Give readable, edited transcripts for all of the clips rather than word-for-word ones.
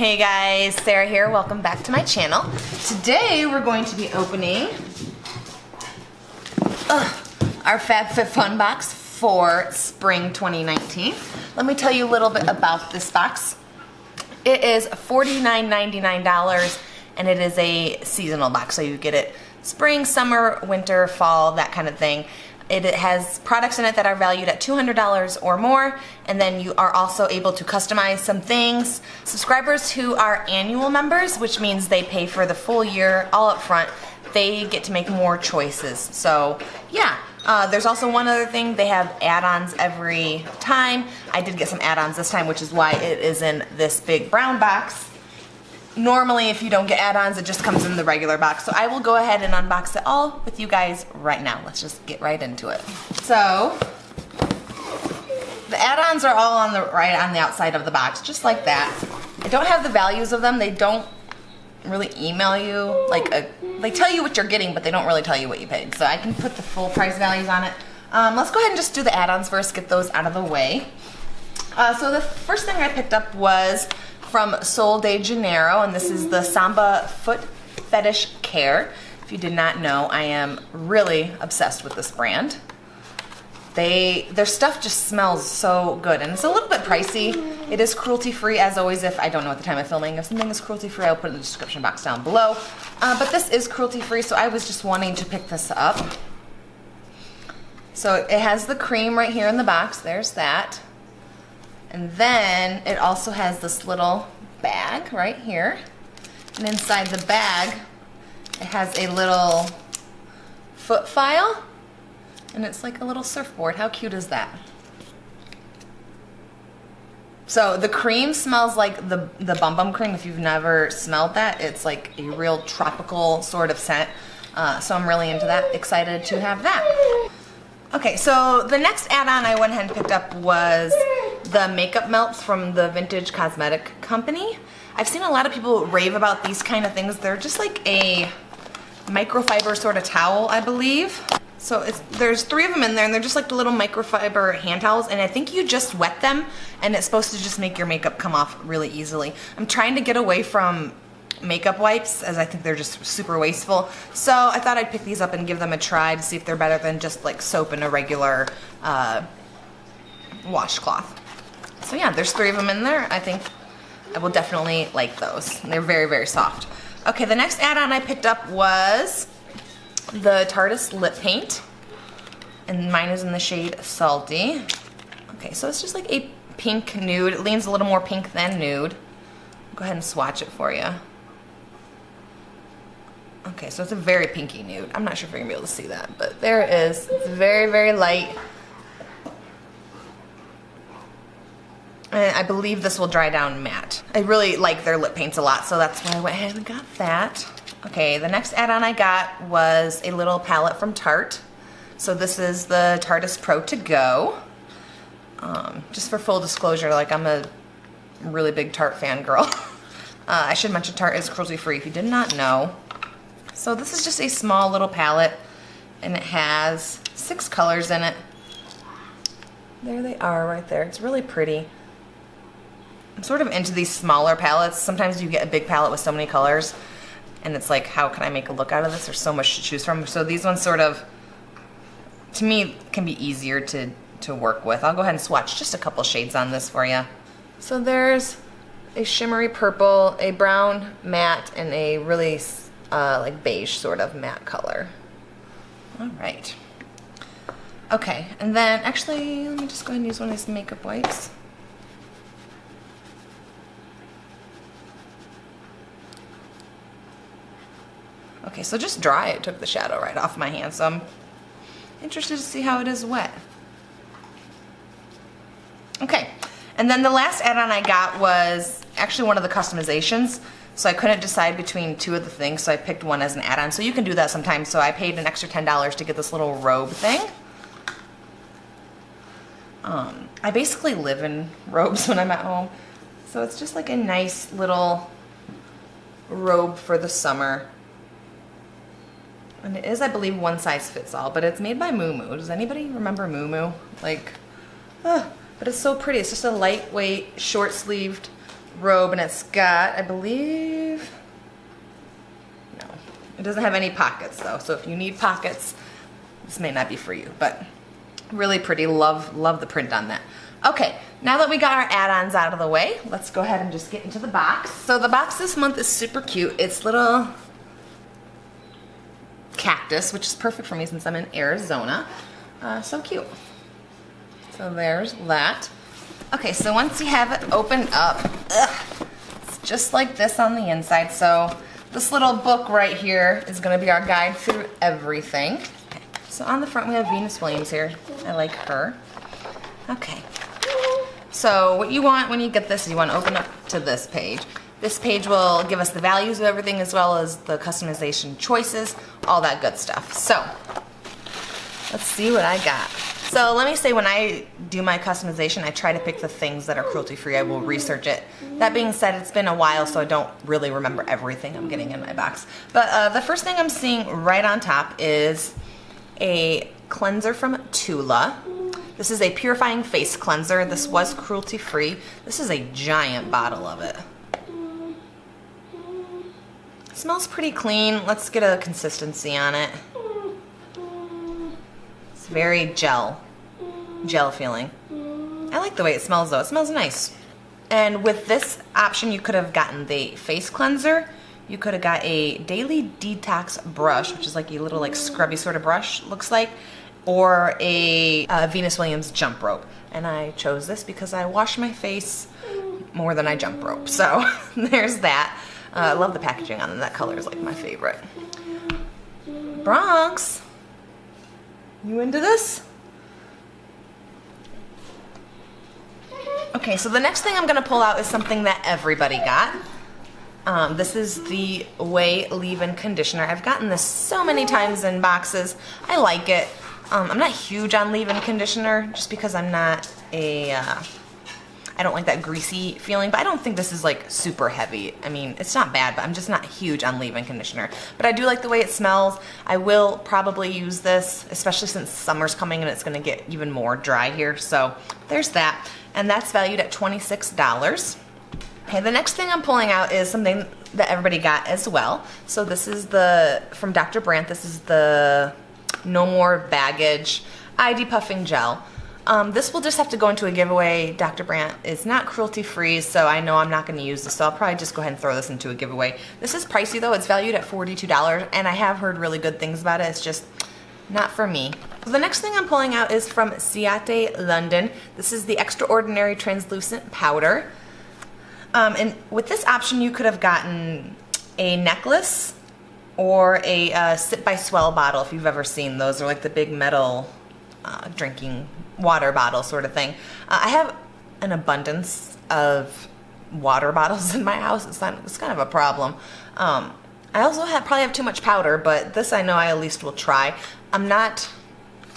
Hey guys, Sarah here. Welcome back to my channel. Today we're going to be opening our Fabfitfun box for spring 2019. Let me tell you a little bit about this box. It is $49.99 and it is a seasonal box, so you get it spring, summer, winter, fall, that kind of thing. It has products in it that are valued at $200 or more, and then you are also able to customize some things. Subscribers who are annual members, which means they pay for the full year all up front, they get to make more choices. So yeah, there's also one other thing. They have add-ons every time. I did get some add-ons this time, which is why it is in this big brown box. Normally, if you don't get add-ons, it just comes in the regular box. So I will go ahead and unbox it all with you guys right now. Let's just get right into it. So the add-ons are all on the outside of the box, just like that. I don't have the values of them. They don't really email you, they tell you what you're getting, but they don't really tell you what you paid. So I can put the full price values on it. Let's go ahead and just do the add-ons first, get those out of the way. So the first thing I picked up was from Sol de Janeiro, and this is the Samba Foot Fetish Care. If you did not know, I am really obsessed with this brand. Their stuff just smells so good, and it's a little bit pricey. It is cruelty-free, as always. If I don't know at the time of filming, if something is cruelty-free, I'll put it in the description box down below. But this is cruelty-free, so I was just wanting to pick this up. So it has the cream right here in the box. There's that. And then it also has this little bag right here. And inside the bag, it has a little foot file. And it's like a little surfboard. How cute is that? So the cream smells like the Bum Bum cream. If you've never smelled that, it's like a real tropical sort of scent. So I'm really into that. Excited to have that. Okay, so the next add-on I went ahead and picked up was the makeup melts from the Vintage Cosmetic company. I've seen a lot of people rave about these kind of things. They're just like a microfiber sort of towel, I believe. So there's 3 of them in there, and they're just like the little microfiber hand towels, and I think you just wet them, and it's supposed to just make your makeup come off really easily. I'm trying to get away from makeup wipes, as I think they're just super wasteful. So I thought I'd pick these up and give them a try to see if they're better than just like soap and a regular washcloth. So yeah, there's 3 of them in there. I think I will definitely like those. They're very, very soft. Okay, the next add-on I picked up was the Tarteist lip paint, and mine is in the shade Salty. Okay, so it's just like a pink nude. It leans a little more pink than nude. I'll go ahead and swatch it for you. Okay, so it's a very pinky nude. I'm not sure if you're gonna be able to see that, but there it is. It's very, very light. And I believe this will dry down matte. I really like their lip paints a lot, so that's why I went ahead and got that. Okay, the next add-on I got was a little palette from Tarte. So this is the Tarteist Pro To Go. Just for full disclosure, like I'm a really big Tarte fan girl. I should mention Tarte is cruelty-free if you did not know. So this is just a small little palette, and it has 6 colors in it. There they are right there. It's really pretty. I'm sort of into these smaller palettes. Sometimes you get a big palette with so many colors, and it's like, how can I make a look out of this? There's so much to choose from. So these ones sort of, to me, can be easier to work with. I'll go ahead and swatch just a couple shades on this for you. So there's a shimmery purple, a brown matte, and a really like beige sort of matte color. All right. Okay, and then actually, let me just go ahead and use one of these makeup wipes. Okay, so just dry. It took the shadow right off my hand, so I'm interested to see how it is wet. Okay, and then the last add-on I got was actually one of the customizations. So I couldn't decide between 2 of the things, so I picked one as an add-on. So you can do that sometimes. So I paid an extra $10 to get this little robe thing. I basically live in robes when I'm at home. So it's just like a nice little robe for the summer. And it is, I believe, one size fits all, but it's made by Mumu. Does anybody remember Mumu? Like, but it's so pretty. It's just a lightweight, short-sleeved Robe, and it's got, I believe, no, it doesn't have any pockets though. So if you need pockets, this may not be for you, but really pretty. Love the print on that. Okay, now that we got our add-ons out of the way, let's go ahead and just get into the box. So the box this month is super cute. It's little cactus, which is perfect for me since I'm in Arizona. So cute. So there's that. Okay, so once you have it opened up, it's just like this on the inside. So this little book right here is going to be our guide through everything. Okay, so on the front we have Venus Williams here. I like her. Okay. So what you want when you get this is you want to open up to this page. This page will give us the values of everything as well as the customization choices, all that good stuff. So let's see what I got. So let me say when I do my customization, I try to pick the things that are cruelty-free. I will research it. That being said, it's been a while, so I don't really remember everything I'm getting in my box. But the first thing I'm seeing right on top is a cleanser from Tula. This is a purifying face cleanser. This was cruelty-free. This is a giant bottle of it. It smells pretty clean. Let's get a consistency on it. It's very gel feeling. I like the way it smells though. It smells nice. And with this option, you could have gotten the face cleanser. You could have got a daily detox brush, which is like a little like scrubby sort of brush, looks like, or a Venus Williams jump rope. And I chose this because I wash my face more than I jump rope. So there's that. I love the packaging on them. That color is like my favorite. Bronx, you into this? Okay, so the next thing I'm gonna pull out is something that everybody got. This is the Ouai leave-in conditioner. I've gotten this so many times in boxes. I like it. I'm not huge on leave-in conditioner just because I'm not I don't like that greasy feeling, but I don't think this is like super heavy. I mean, it's not bad, but I'm just not huge on leave-in conditioner. But I do like the way it smells. I will probably use this, especially since summer's coming and it's gonna get even more dry here. So there's that. And that's valued at $26. Okay, the next thing I'm pulling out is something that everybody got as well. So this is from Dr. Brandt. This is the No More Baggage ID Puffing Gel. This will just have to go into a giveaway. Dr. Brandt is not cruelty-free, so I know I'm not going to use this, so I'll probably just go ahead and throw this into a giveaway. This is pricey though. It's valued at $42, and I have heard really good things about it. It's just not for me. The next thing I'm pulling out is from Ciate, London. This is the Extraordinary Translucent Powder. And with this option, you could have gotten a necklace or a Sit by Swell bottle, if you've ever seen those. They're like the big metal drinking water bottle sort of thing. I have an abundance of water bottles in my house. It's kind of a problem. I also probably have too much powder, but this I know I at least will try. I'm not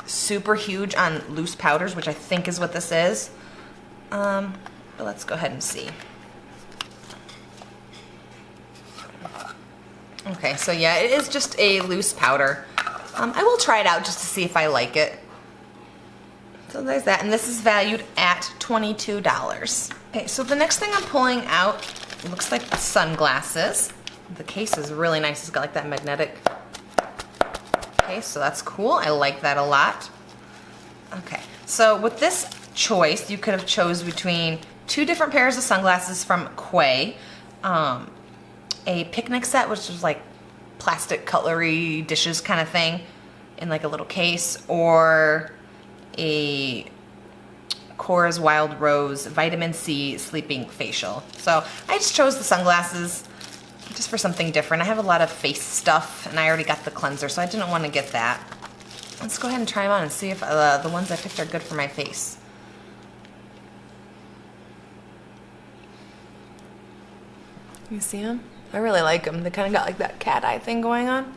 super huge on loose powders, which I think is what this is. But let's go ahead and see. Okay, so yeah, it is just a loose powder. I will try it out just to see if I like it. So there's that, and this is valued at $22. Okay, so the next thing I'm pulling out looks like sunglasses. The case is really nice. It's got like that magnetic case, so that's cool. I like that a lot. Okay, so with this choice, you could have chose between two different pairs of sunglasses from Quay. A picnic set, which is like plastic cutlery dishes kind of thing in like a little case, or a Cora's Wild Rose Vitamin C Sleeping Facial. So I just chose the sunglasses just for something different. I have a lot of face stuff and I already got the cleanser, so I didn't want to get that. Let's go ahead and try them on and see if the ones I picked are good for my face. You see them? I really like them. They kind of got like that cat eye thing going on.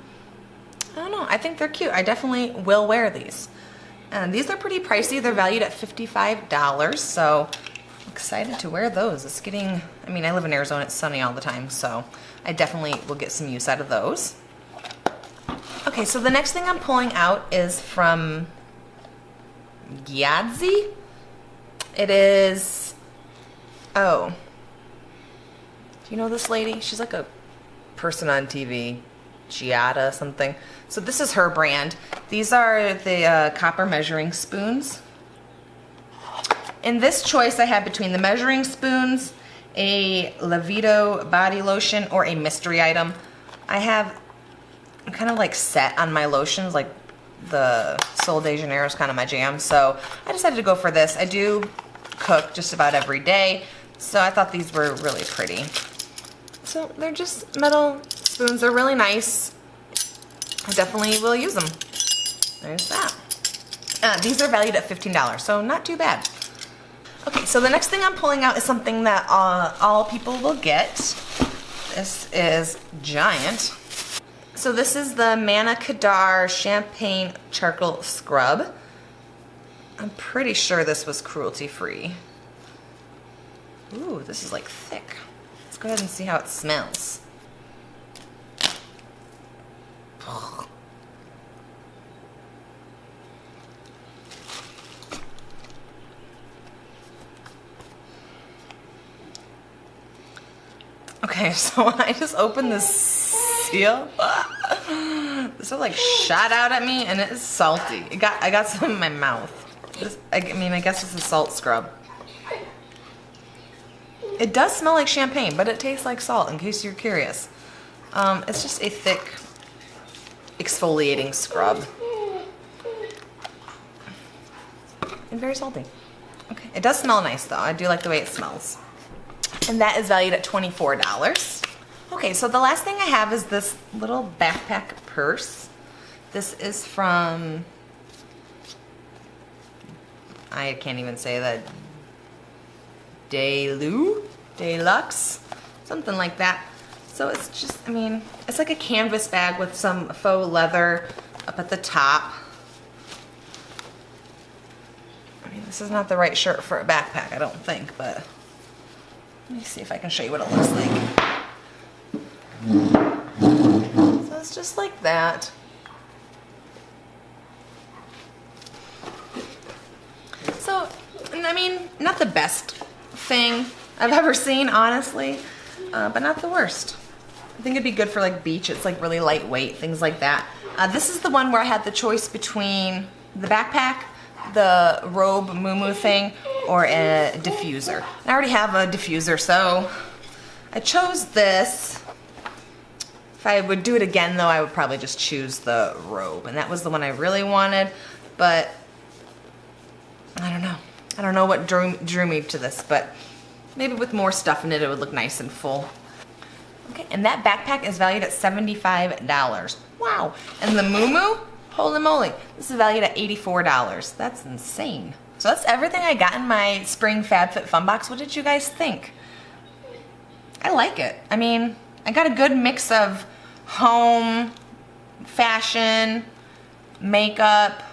I don't know. I think they're cute. I definitely will wear these. And these are pretty pricey. They're valued at $55, so I'm excited to wear those. It's getting, I mean, I live in Arizona. It's sunny all the time, so I definitely will get some use out of those. Okay, so the next thing I'm pulling out is from Giadzy. It is, oh, Do you know this lady? She's like a person on TV, Giadzy something. So this is her brand. These are the copper measuring spoons. In this choice I had between the measuring spoons, a Levito body lotion, or a mystery item. I'm kind of like set on my lotions, like the Sol de Janeiro is kind of my jam, so I decided to go for this. I do cook just about every day, so I thought these were really pretty. So they're just metal spoons. They're really nice. I definitely will use them. There's that. These are valued at $15, so not too bad. Okay, so the next thing I'm pulling out is something that all people will get. This is giant. So this is the Manna Kadar Champagne Charcoal Scrub. I'm pretty sure this was cruelty-free. Ooh, this is like thick. Let's go ahead and see how it smells. Okay, so when I just opened this seal, this like shot out at me, and it is salty. I got some in my mouth. I guess it's a salt scrub. It does smell like champagne, but it tastes like salt, in case you're curious. It's just a thick exfoliating scrub. And very salty. Okay, it does smell nice though. I do like the way it smells. And that is valued at $24. Okay, so the last thing I have is this little backpack purse. This is from, I can't even say that, Deluxe, something like that. So it's just, it's like a canvas bag with some faux leather up at the top. This is not the right shirt for a backpack, I don't think, but let me see if I can show you what it looks like. So it's just like that. So, not the best thing I've ever seen, honestly, but not the worst. I think it'd be good for like beach. It's like really lightweight, things like that. This is the one where I had the choice between the backpack, the Robe Mumu thing, or a diffuser. I already have a diffuser, so I chose this. If I would do it again though, I would probably just choose the Robe, and that was the one I really wanted, but I don't know. I don't know what drew me to this, but maybe with more stuff in it, it would look nice and full. Okay, and that backpack is valued at $75. Wow. And the Mumu, holy moly, this is valued at $84. That's insane. So that's everything I got in my spring Fabfitfun box. What did you guys think? I like it. I got a good mix of home, fashion, makeup,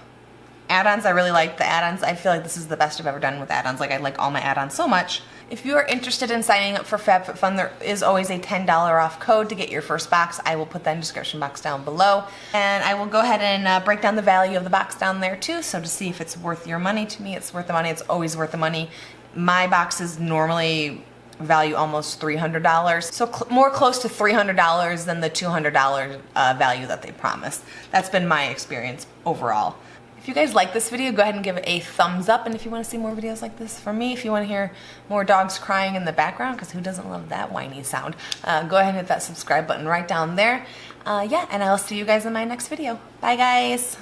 add-ons. I really like the add-ons. I feel like this is the best I've ever done with add-ons. Like, I like all my add-ons so much. If you are interested in signing up for Fabfitfun, there is always a $10 off code to get your first box. I will put that in the description box down below. And I will go ahead and break down the value of the box down there too, so to see if it's worth your money. To me, it's worth the money. It's always worth the money. My boxes normally value almost $300, so more close to $300 than the $200 value that they promise. That's been my experience overall. If you guys like this video, go ahead and give it a thumbs up, and if you want to see more videos like this from me, if you want to hear more dogs crying in the background, because who doesn't love that whiny sound, go ahead and hit that subscribe button right down there. Yeah, and I'll see you guys in my next video. Bye guys!